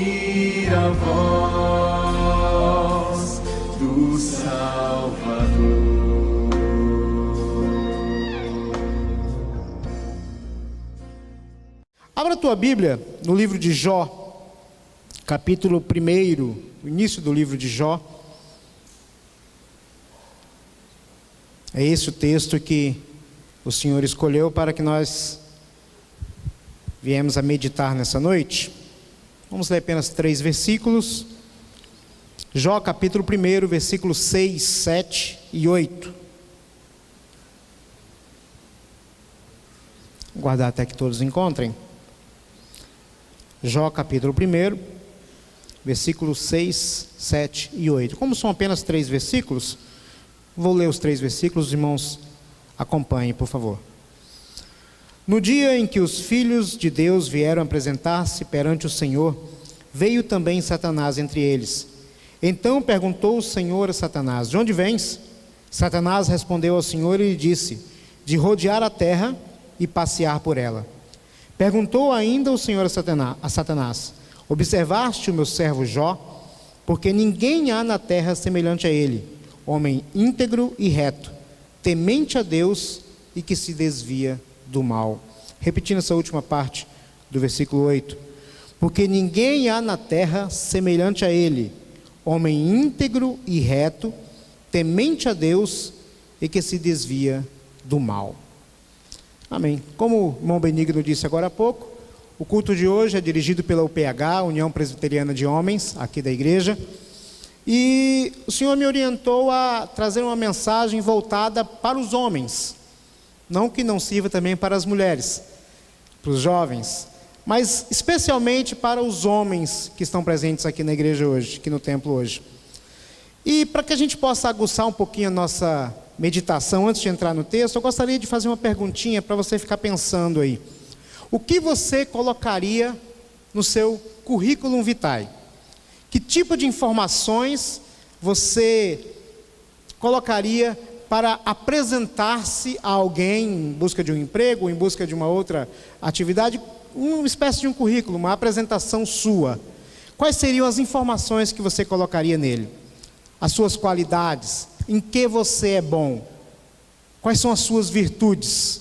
ouvir a voz do Salvador. Abra a tua Bíblia no livro de Jó, capítulo 1, o início do livro de Jó. É esse o texto que o Senhor escolheu para que nós viemos a meditar nessa noite. Vamos ler apenas 3 versículos. Jó, capítulo 1, versículos 6, 7 e 8. Vou guardar até que todos encontrem. Jó, capítulo 1, versículos 6, 7 e 8. Como são apenas 3 versículos, vou ler os 3 versículos, os irmãos acompanhem, por favor. No dia em que os filhos de Deus vieram apresentar-se perante o Senhor, veio também Satanás entre eles. Então perguntou o Senhor a Satanás: de onde vens? Satanás respondeu ao Senhor e lhe disse: de rodear a terra e passear por ela. Perguntou ainda o Senhor a Satanás: observaste o meu servo Jó? Porque ninguém há na terra semelhante a ele, homem íntegro e reto, temente a Deus e que se desvia do mal. Repetindo essa última parte do versículo 8. Porque ninguém há na terra semelhante a ele, homem íntegro e reto, temente a Deus e que se desvia do mal. Amém. Como o irmão Benigno disse agora há pouco, o culto de hoje é dirigido pela UPH, União Presbiteriana de Homens, aqui da igreja. E o Senhor me orientou a trazer uma mensagem voltada para os homens. Não que não sirva também para as mulheres, para os jovens, mas especialmente para os homens que estão presentes aqui na igreja hoje, aqui no templo hoje. E para que a gente possa aguçar um pouquinho a nossa meditação, antes de entrar no texto, eu gostaria de fazer uma perguntinha para você ficar pensando aí. O que você colocaria no seu currículum vitae? Que tipo de informações você colocaria para apresentar-se a alguém em busca de um emprego, em busca de uma outra atividade, uma espécie de um currículo, uma apresentação sua? Quais seriam as informações que você colocaria nele? As suas qualidades, em que você é bom, quais são as suas virtudes?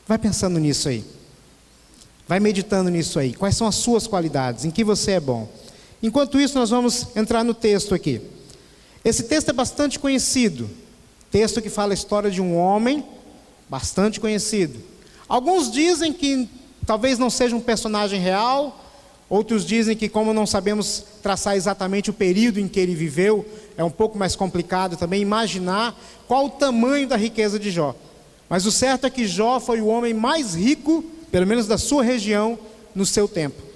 Vai pensando nisso aí, vai meditando nisso aí, quais são as suas qualidades, em que você é bom. Enquanto isso, nós vamos entrar no texto aqui. Esse texto é bastante conhecido, texto que fala a história de um homem bastante conhecido. Alguns dizem que talvez não seja um personagem real, outros dizem que, como não sabemos traçar exatamente o período em que ele viveu, é um pouco mais complicado também imaginar qual o tamanho da riqueza de Jó. Mas o certo é que Jó foi o homem mais rico, pelo menos da sua região, no seu tempo.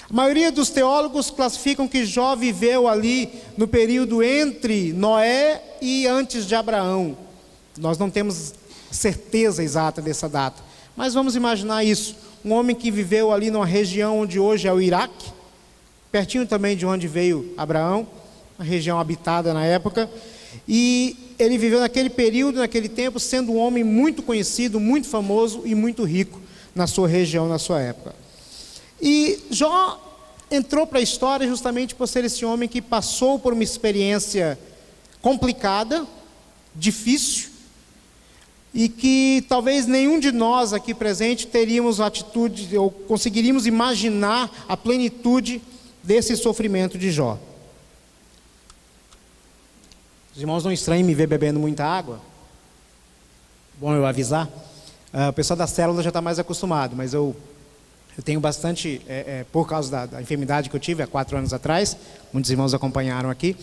A maioria dos teólogos classificam que Jó viveu ali no período entre Noé e antes de Abraão. Nós não temos certeza exata dessa data, mas vamos imaginar isso. Um homem que viveu ali numa região onde hoje é o Iraque, pertinho também de onde veio Abraão, uma região habitada na época, e ele viveu naquele período, naquele tempo, sendo um homem muito conhecido, muito famoso e muito rico na sua região, na sua época. E Jó entrou para a história justamente por ser esse homem que passou por uma experiência complicada, difícil, e que talvez nenhum de nós aqui presente teríamos a atitude, ou conseguiríamos imaginar a plenitude desse sofrimento de Jó. Os irmãos não estranhem me ver bebendo muita água? Bom eu avisar. O pessoal da célula já está mais acostumado, mas eu tenho bastante, por causa da enfermidade que eu tive há 4 anos atrás, muitos irmãos acompanharam aqui,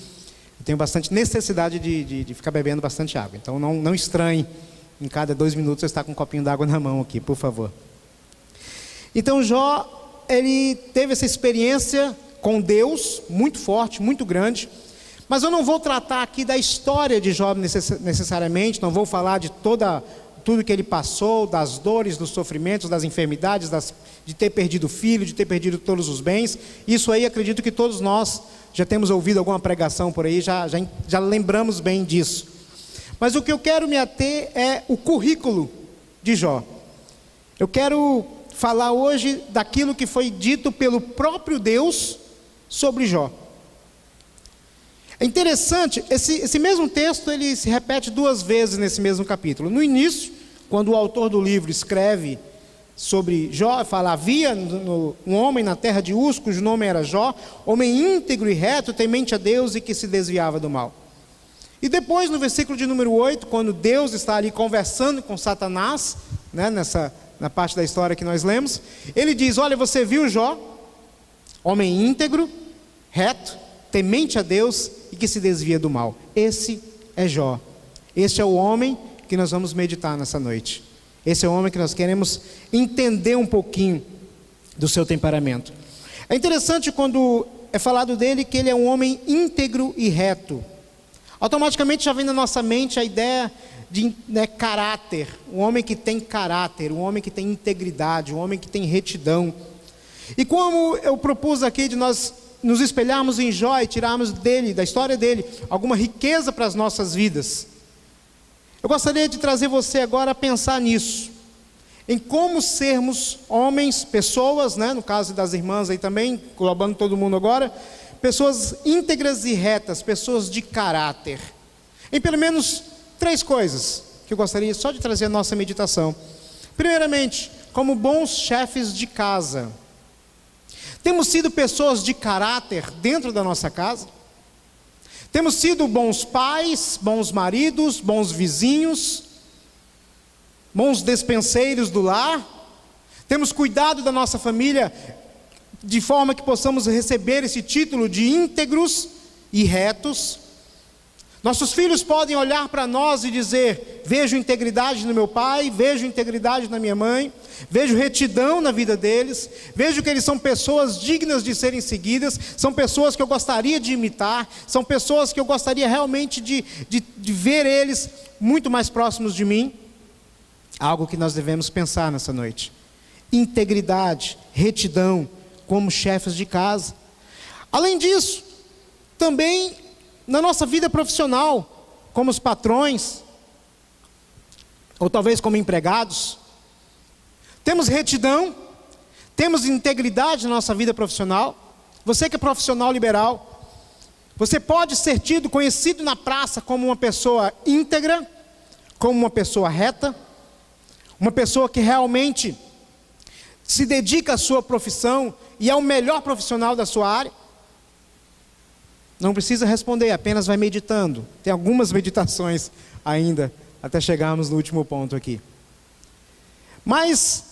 eu tenho bastante necessidade de ficar bebendo bastante água. Então não estranhe, em cada 2 minutos eu estar com um copinho d'água na mão aqui, por favor. Então Jó, ele teve essa experiência com Deus, muito forte, muito grande, mas eu não vou tratar aqui da história de Jó necessariamente, não vou falar de tudo que ele passou, das dores, dos sofrimentos, das enfermidades, de ter perdido o filho, de ter perdido todos os bens. Isso aí acredito que todos nós já temos ouvido alguma pregação por aí, já lembramos bem disso. Mas o que eu quero me ater é o currículo de Jó. Eu quero falar hoje daquilo que foi dito pelo próprio Deus sobre Jó. É interessante, esse mesmo texto ele se repete 2 vezes nesse mesmo capítulo. No início, quando o autor do livro escreve sobre Jó, fala: havia um homem na terra de Uz, cujo nome era Jó, homem íntegro e reto, temente a Deus e que se desviava do mal. E depois, no versículo de número 8, quando Deus está ali conversando com Satanás, né, na parte da história que nós lemos, ele diz: olha, você viu Jó, homem íntegro, reto, temente a Deus e que se desvia do mal. Esse é Jó. Este é o homem que nós vamos meditar nessa noite. Esse é o homem que nós queremos entender um pouquinho do seu temperamento. É interessante quando é falado dele que ele é um homem íntegro e reto. Automaticamente já vem na nossa mente a ideia de caráter. Um homem que tem caráter, um homem que tem integridade, um homem que tem retidão. E como eu propus aqui de nós nos espelharmos em Jó e tirarmos dele, da história dele, alguma riqueza para as nossas vidas, eu gostaria de trazer você agora a pensar nisso, em como sermos homens, pessoas, né, no caso das irmãs aí também, englobando todo mundo agora, pessoas íntegras e retas, pessoas de caráter, em pelo menos 3 coisas, que eu gostaria só de trazer a nossa meditação. Primeiramente, como bons chefes de casa. Temos sido pessoas de caráter dentro da nossa casa? Temos sido bons pais, bons maridos, bons vizinhos, bons despenseiros do lar? Temos cuidado da nossa família de forma que possamos receber esse título de íntegros e retos? Nossos filhos podem olhar para nós e dizer: vejo integridade no meu pai, vejo integridade na minha mãe, vejo retidão na vida deles, vejo que eles são pessoas dignas de serem seguidas, são pessoas que eu gostaria de imitar, são pessoas que eu gostaria realmente de ver eles muito mais próximos de mim. Algo que nós devemos pensar nessa noite. Integridade, retidão, como chefes de casa. Além disso, também na nossa vida profissional, como os patrões, ou talvez como empregados, temos retidão, temos integridade na nossa vida profissional. Você que é profissional liberal, você pode ser tido, conhecido na praça como uma pessoa íntegra, como uma pessoa reta, uma pessoa que realmente se dedica à sua profissão e é o melhor profissional da sua área. Não precisa responder, apenas vai meditando. Tem algumas meditações ainda, até chegarmos no último ponto aqui. Mas,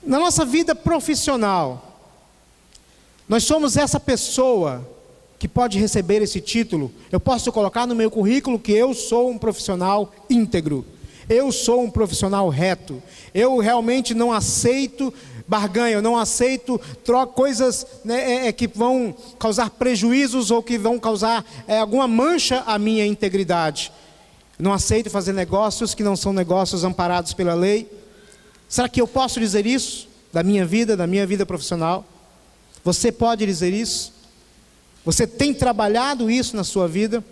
na nossa vida profissional, nós somos essa pessoa que pode receber esse título. Eu posso colocar no meu currículo que eu sou um profissional íntegro. Eu sou um profissional reto. Eu realmente não aceito barganha, eu não aceito coisas que vão causar prejuízos ou que vão causar alguma mancha à minha integridade. Não aceito fazer negócios que não são negócios amparados pela lei. Será que eu posso dizer isso da minha vida profissional? Você pode dizer isso? Você tem trabalhado isso na sua vida?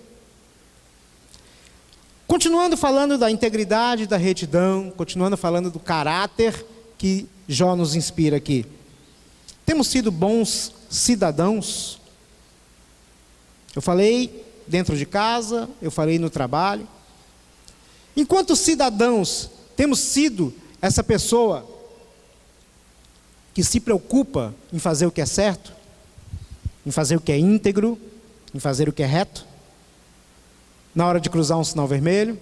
Continuando falando da integridade, da retidão, continuando falando do caráter que Jó nos inspira aqui. Temos sido bons cidadãos? Eu falei dentro de casa, eu falei no trabalho. Enquanto cidadãos, temos sido essa pessoa que se preocupa em fazer o que é certo, em fazer o que é íntegro, em fazer o que é reto? Na hora de cruzar um sinal vermelho,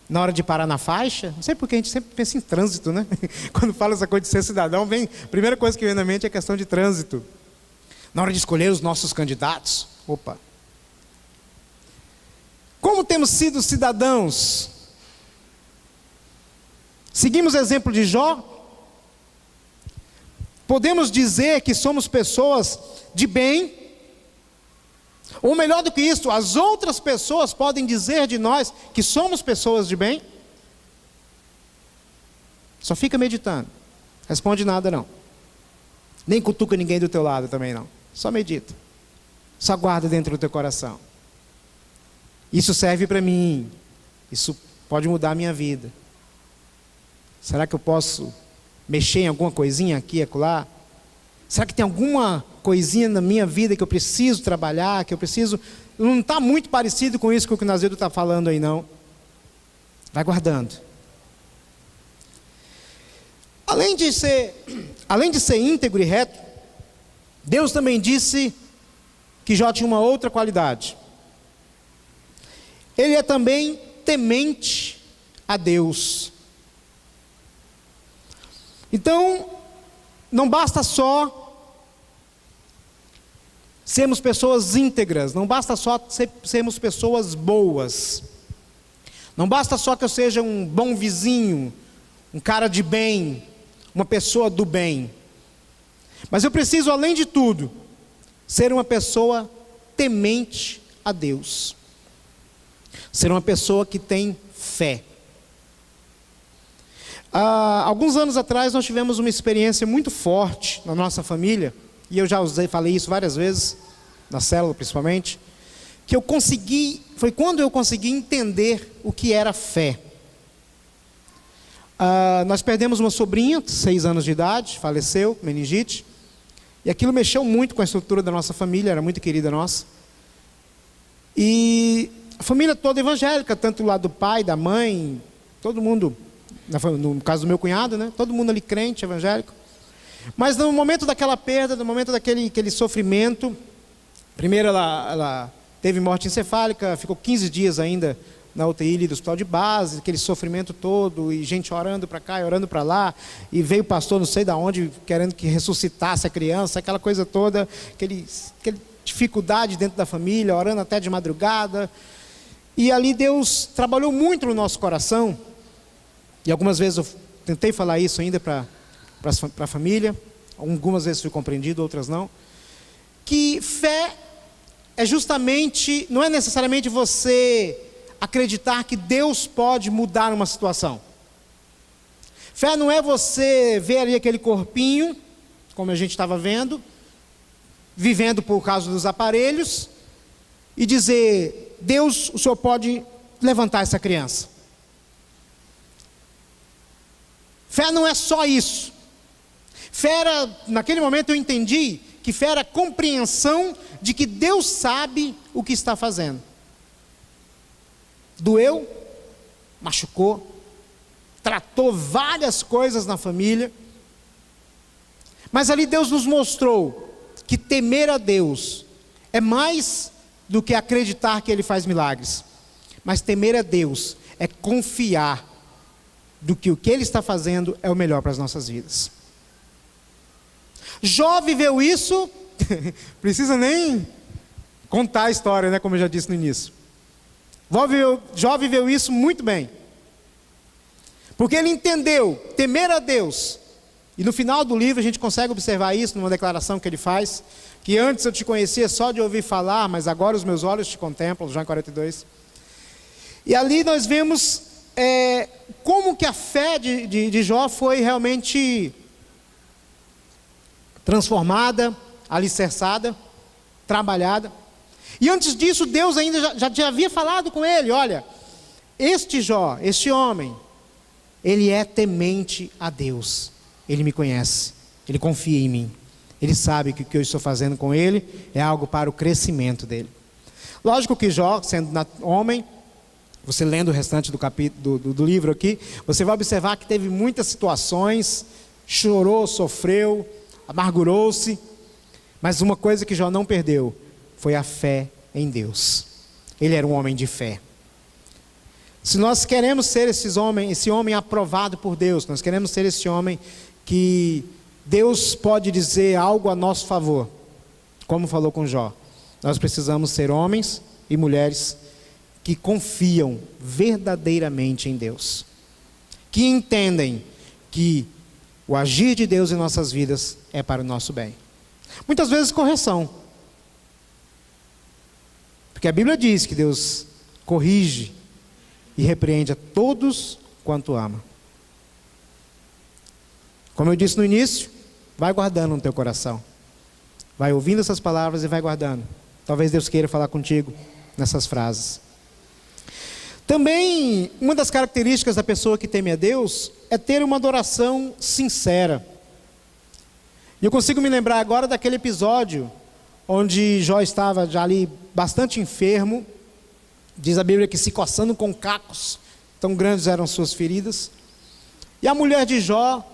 na hora de parar na faixa. Não sei porque a gente sempre pensa em trânsito, né? Quando fala essa coisa de ser cidadão, a primeira coisa que vem na mente é a questão de trânsito. Na hora de escolher os nossos candidatos. Opa! Como temos sido cidadãos? Seguimos o exemplo de Jó? Podemos dizer que somos pessoas de bem? Ou melhor do que isso, as outras pessoas podem dizer de nós que somos pessoas de bem? Só fica meditando. Responde nada não. Nem cutuca ninguém do teu lado também não. Só medita. Só guarda dentro do teu coração. Isso serve para mim. Isso pode mudar a minha vida. Será que eu posso mexer em alguma coisinha aqui e acolá? Será que tem alguma coisinha na minha vida que eu preciso trabalhar, que eu preciso... Não está muito parecido com isso que o Nazedo está falando aí, não. Vai guardando. Além de ser íntegro e reto, Deus também disse que Jó tinha uma outra qualidade. Ele é também temente a Deus. Então, não basta só sermos pessoas íntegras, não basta só sermos pessoas boas, não basta só que eu seja um bom vizinho, um cara de bem, uma pessoa do bem, mas eu preciso, além de tudo, ser uma pessoa temente a Deus, ser uma pessoa que tem fé. Alguns anos atrás nós tivemos uma experiência muito forte na nossa família, e eu já falei isso várias vezes, na célula principalmente, que foi quando eu consegui entender o que era fé. Nós perdemos uma sobrinha, 6 anos de idade, faleceu, meningite, e aquilo mexeu muito com a estrutura da nossa família, era muito querida nossa. E a família toda evangélica, tanto do lado do pai, da mãe, todo mundo, no caso do meu cunhado, né, todo mundo ali crente, evangélico. Mas no momento daquela perda, no momento daquele sofrimento, primeiro ela teve morte encefálica, ficou 15 dias ainda na UTI do hospital de base, aquele sofrimento todo, e gente orando para cá e orando para lá, e veio o pastor não sei de onde, querendo que ressuscitasse a criança, aquela coisa toda, aquela dificuldade dentro da família, orando até de madrugada, e ali Deus trabalhou muito no nosso coração, e algumas vezes eu tentei falar isso ainda para a família, algumas vezes fui compreendido, outras não, que fé é justamente, não é necessariamente você acreditar que Deus pode mudar uma situação. Fé não é você ver ali aquele corpinho, como a gente estava vendo, vivendo por causa dos aparelhos, e dizer, Deus, o Senhor pode levantar essa criança. Fé não é só isso. Fé era, naquele momento eu entendi, que fé era a compreensão de que Deus sabe o que está fazendo. Doeu, machucou, tratou várias coisas na família, mas ali Deus nos mostrou que temer a Deus é mais do que acreditar que Ele faz milagres, mas temer a Deus é confiar do que o que Ele está fazendo é o melhor para as nossas vidas. Jó viveu isso, precisa nem contar a história, né, como eu já disse no início. Jó viveu isso muito bem, porque ele entendeu temer a Deus, e no final do livro a gente consegue observar isso numa declaração que ele faz, que antes eu te conhecia só de ouvir falar, mas agora os meus olhos te contemplam, João 42, e ali nós vemos como que a fé de Jó foi realmente transformada, alicerçada, trabalhada. E antes disso, Deus ainda já havia falado com ele, olha, este Jó, este homem, ele é temente a Deus, ele me conhece, ele confia em mim, ele sabe que o que eu estou fazendo com ele é algo para o crescimento dele. Lógico que Jó, sendo homem, você lendo o restante do livro aqui, você vai observar que teve muitas situações, chorou, sofreu, amargurou-se, mas uma coisa que Jó não perdeu foi a fé em Deus. Ele era um homem de fé. Se nós queremos ser esse homem aprovado por Deus, nós queremos ser esse homem que Deus pode dizer algo a nosso favor, como falou com Jó, nós precisamos ser homens e mulheres que confiam verdadeiramente em Deus, que entendem que o agir de Deus em nossas vidas é para o nosso bem. Muitas vezes correção, porque a Bíblia diz que Deus corrige e repreende a todos quanto ama. Como eu disse no início, vai guardando no teu coração, vai ouvindo essas palavras e vai guardando. Talvez Deus queira falar contigo nessas frases. Também, uma das características da pessoa que teme a Deus é ter uma adoração sincera. E eu consigo me lembrar agora daquele episódio onde Jó estava já ali bastante enfermo, diz a Bíblia que se coçando com cacos, tão grandes eram suas feridas. E a mulher de Jó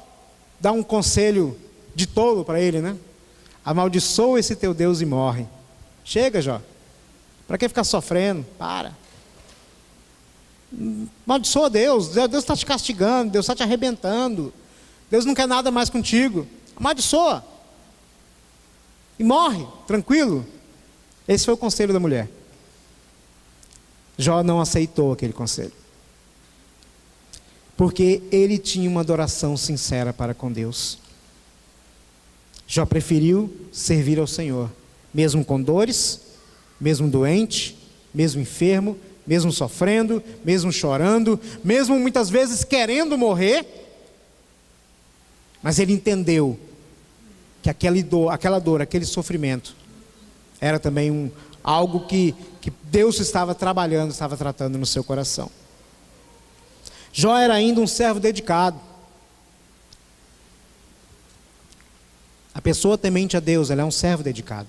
dá um conselho de tolo para ele, né? Amaldiçoa esse teu Deus e morre. Chega, Jó. Para que ficar sofrendo? Para. Amaldiçoa Deus. Deus está te castigando, Deus está te arrebentando. Deus não quer nada mais contigo. Amaldiçoa. E morre, tranquilo. Esse foi o conselho da mulher. Jó não aceitou aquele conselho. Porque ele tinha uma adoração sincera para com Deus. Jó preferiu servir ao Senhor, mesmo com dores, mesmo doente, mesmo enfermo, mesmo sofrendo, mesmo chorando, mesmo muitas vezes querendo morrer. Mas ele entendeu que aquela dor, aquele sofrimento, era também algo que Deus estava trabalhando, estava tratando no seu coração. Jó era ainda um servo dedicado. A pessoa temente a Deus, ela é um servo dedicado.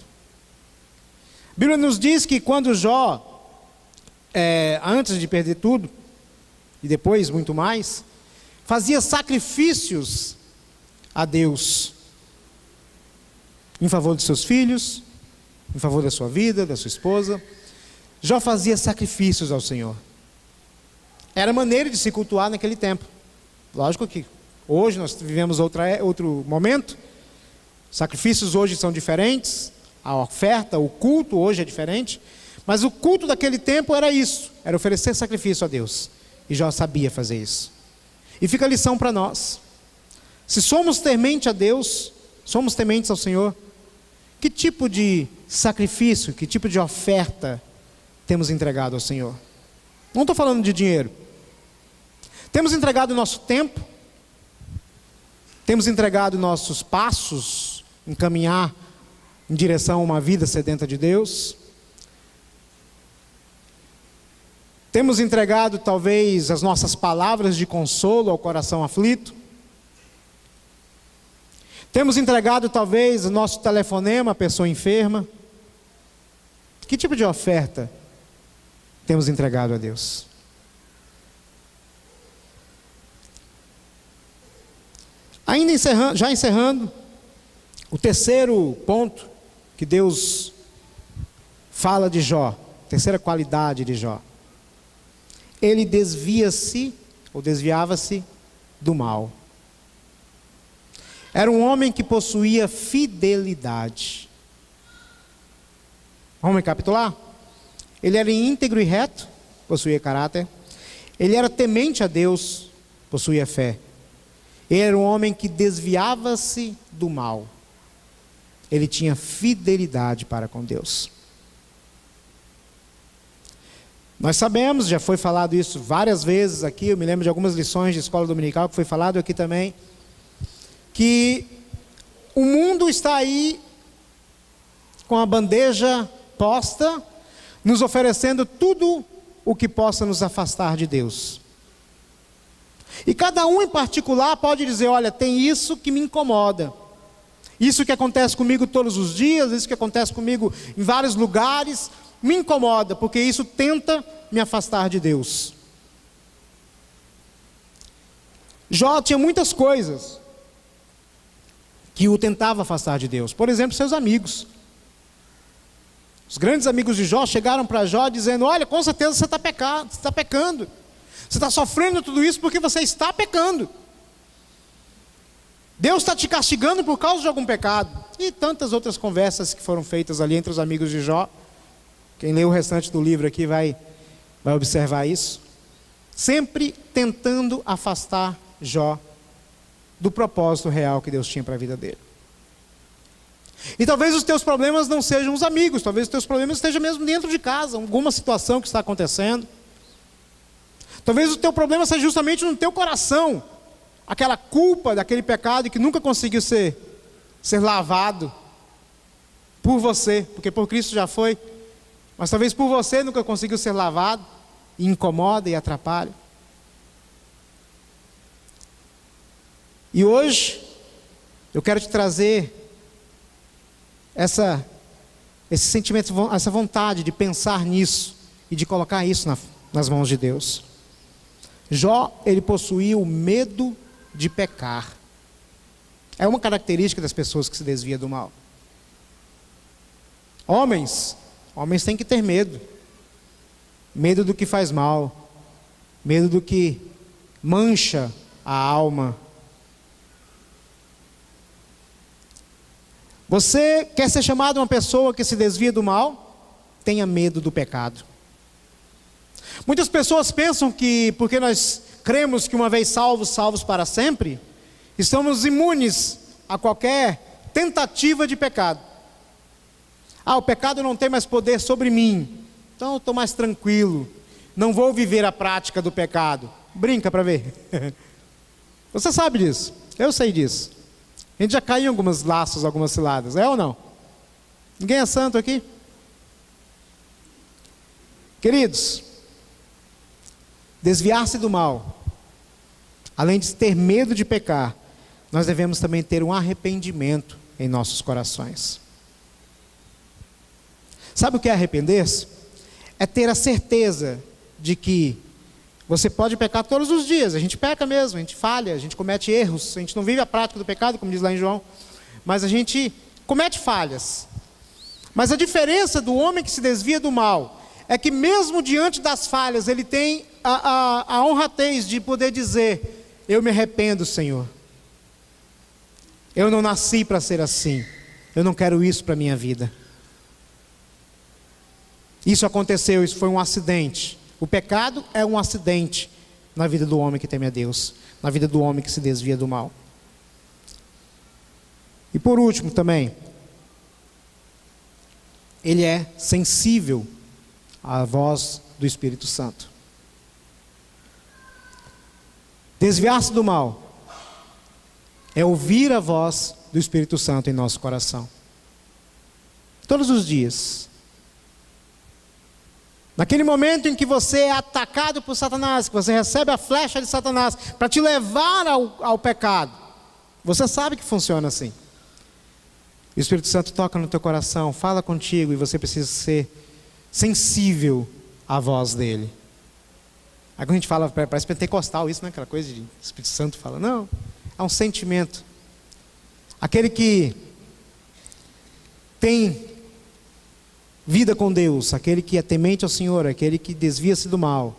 A Bíblia nos diz que quando Jó, antes de perder tudo, e depois muito mais, fazia sacrifícios a Deus, em favor de seus filhos, em favor da sua vida, da sua esposa. Jó fazia sacrifícios ao Senhor. Era maneira de se cultuar naquele tempo. Lógico que hoje nós vivemos outro momento. Sacrifícios hoje são diferentes. A oferta, o culto hoje é diferente. Mas o culto daquele tempo era isso. Era oferecer sacrifício a Deus. E Jó sabia fazer isso. E fica a lição para nós. Se somos tementes a Deus, somos tementes ao Senhor, que tipo de sacrifício, que tipo de oferta temos entregado ao Senhor? Não estou falando de dinheiro. Temos entregado o nosso tempo, temos entregado nossos passos em caminhar em direção a uma vida sedenta de Deus. Temos entregado talvez as nossas palavras de consolo ao coração aflito. Temos entregado talvez o nosso telefonema à pessoa enferma. Que tipo de oferta temos entregado a Deus? Ainda encerrando, o terceiro ponto que Deus fala de Jó, terceira qualidade de Jó. Ele desviava-se do mal. Era um homem que possuía fidelidade. Vamos recapitular? Ele era íntegro e reto, possuía caráter. Ele era temente a Deus, possuía fé. Ele era um homem que desviava-se do mal. Ele tinha fidelidade para com Deus. Nós sabemos, já foi falado isso várias vezes aqui, eu me lembro de algumas lições de escola dominical que foi falado aqui também, que o mundo está aí com a bandeja posta, nos oferecendo tudo o que possa nos afastar de Deus. E cada um em particular pode dizer, olha, tem isso que me incomoda. Isso que acontece comigo todos os dias, isso que acontece comigo em vários lugares, me incomoda, porque isso tenta me afastar de Deus. Jó tinha muitas coisas que o tentava afastar de Deus. Por exemplo, seus amigos. Os grandes amigos de Jó chegaram para Jó dizendo, olha, com certeza você está pecando. Você está sofrendo tudo isso porque você está pecando. Deus está te castigando por causa de algum pecado. E tantas outras conversas que foram feitas ali entre os amigos de Jó. Quem lê o restante do livro aqui vai observar isso. Sempre tentando afastar Jó do propósito real que Deus tinha para a vida dele. E talvez os teus problemas não sejam os amigos, talvez os teus problemas estejam mesmo dentro de casa, alguma situação que está acontecendo. Talvez o teu problema seja justamente no teu coração, aquela culpa daquele pecado que nunca conseguiu ser lavado por você, porque por Cristo já foi, mas talvez por você nunca conseguiu ser lavado, e incomoda e atrapalha. E hoje, eu quero te trazer esse sentimento, essa vontade de pensar nisso e de colocar isso nas mãos de Deus. Jó, ele possuía o medo de pecar. É uma característica das pessoas que se desviam do mal. Homens têm que ter medo. Medo do que faz mal. Medo do que mancha a alma. Você quer ser chamado uma pessoa que se desvia do mal? Tenha medo do pecado. Muitas pessoas pensam que porque nós cremos que uma vez salvos, salvos para sempre, estamos imunes a qualquer tentativa de pecado. O pecado não tem mais poder sobre mim, então eu estou mais tranquilo, não vou viver a prática do pecado. Brinca para ver. Você sabe disso, eu sei disso. A gente já caiu em alguns laços, algumas ciladas, é ou não? Ninguém é santo aqui? Queridos, desviar-se do mal, além de ter medo de pecar, nós devemos também ter um arrependimento em nossos corações. Sabe o que é arrepender-se? É ter a certeza de que você pode pecar todos os dias. A gente peca mesmo, a gente falha, a gente comete erros, a gente não vive a prática do pecado, como diz lá em João, mas a gente comete falhas. Mas a diferença do homem que se desvia do mal é que mesmo diante das falhas, ele tem a honradez de poder dizer: eu me arrependo, Senhor. Eu não nasci para ser assim. Eu não quero isso para a minha vida. Isso aconteceu, isso foi um acidente. O pecado é um acidente na vida do homem que teme a Deus, na vida do homem que se desvia do mal. E por último também, ele é sensível à voz do Espírito Santo. Desviar-se do mal é ouvir a voz do Espírito Santo em nosso coração. Todos os dias. Naquele momento em que você é atacado por Satanás, que você recebe a flecha de Satanás para te levar ao pecado, você sabe que funciona assim. O Espírito Santo toca no teu coração, fala contigo, e você precisa ser sensível à voz dele. Aí quando a gente fala, parece pentecostal isso, né? Aquela coisa de Espírito Santo fala, não, é um sentimento. Aquele que tem vida com Deus, aquele que é temente ao Senhor, aquele que desvia-se do mal,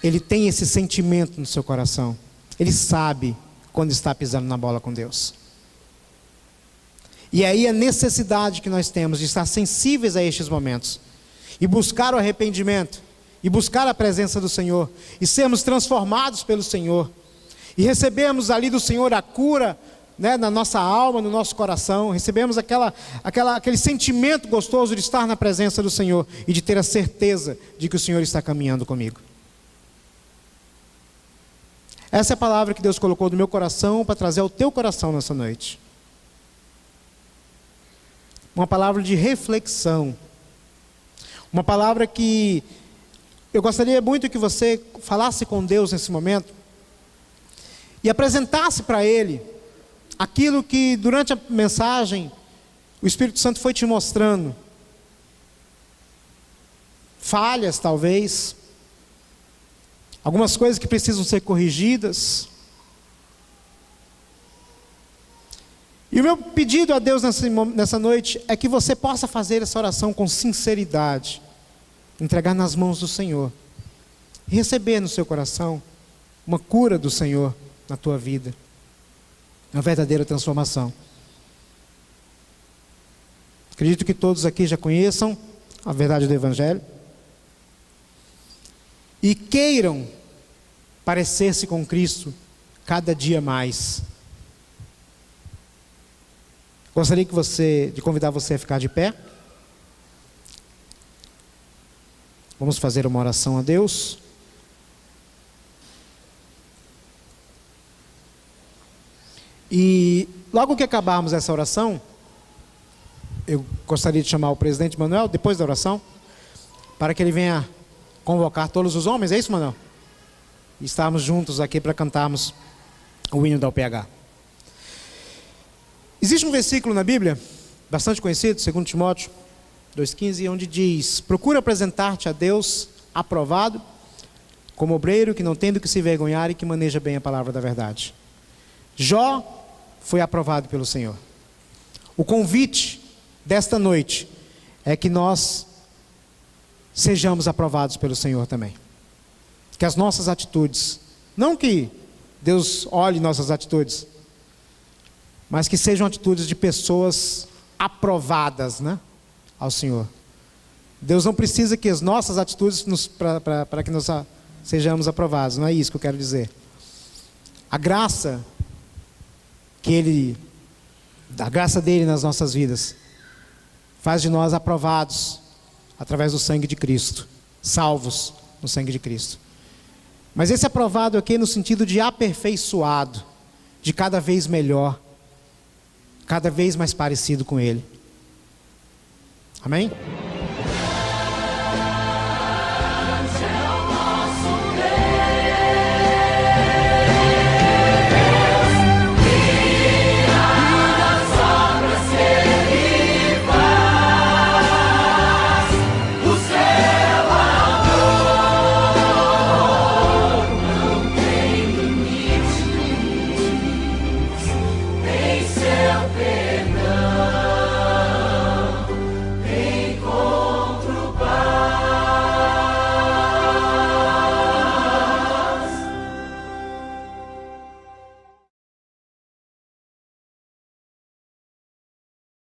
ele tem esse sentimento no seu coração. Ele sabe quando está pisando na bola com Deus. E aí a necessidade que nós temos de estar sensíveis a estes momentos, e buscar o arrependimento, e buscar a presença do Senhor, e sermos transformados pelo Senhor, e recebemos ali do Senhor a cura, né, na nossa alma, no nosso coração, recebemos aquele sentimento gostoso de estar na presença do Senhor, e de ter a certeza de que o Senhor está caminhando comigo. Essa é a palavra que Deus colocou no meu coração, para trazer ao teu coração nessa noite. Uma palavra de reflexão, uma palavra que eu gostaria muito que você falasse com Deus nesse momento, e apresentasse para Ele aquilo que durante a mensagem o Espírito Santo foi te mostrando. Falhas talvez, algumas coisas que precisam ser corrigidas. E o meu pedido a Deus nessa noite é que você possa fazer essa oração com sinceridade, entregar nas mãos do Senhor, e receber no seu coração uma cura do Senhor na tua vida, uma verdadeira transformação. Acredito que todos aqui já conheçam a verdade do Evangelho e queiram parecer-se com Cristo cada dia mais. Gostaria de convidar você a ficar de pé. Vamos fazer uma oração a Deus. E logo que acabarmos essa oração, eu gostaria de chamar o presidente Manuel, depois da oração, para que ele venha convocar todos os homens, é isso, Manuel? E estarmos juntos aqui para cantarmos o hino da UPH. Existe um versículo na Bíblia, bastante conhecido, 2 Timóteo 2,15, onde diz: procura apresentar-te a Deus aprovado, como obreiro que não tem do que se envergonhar e que maneja bem a palavra da verdade. Jó foi aprovado pelo Senhor. O convite desta noite é que nós sejamos aprovados pelo Senhor também. Que as nossas atitudes, não que Deus olhe nossas atitudes, mas que sejam atitudes de pessoas aprovadas, né, ao Senhor. Deus não precisa que as nossas atitudes para que nós sejamos aprovados, não é isso que eu quero dizer. A graça dele nas nossas vidas faz de nós aprovados através do sangue de Cristo, salvos no sangue de Cristo. Mas esse aprovado aqui no sentido de aperfeiçoado, de cada vez melhor, cada vez mais parecido com Ele. Amém?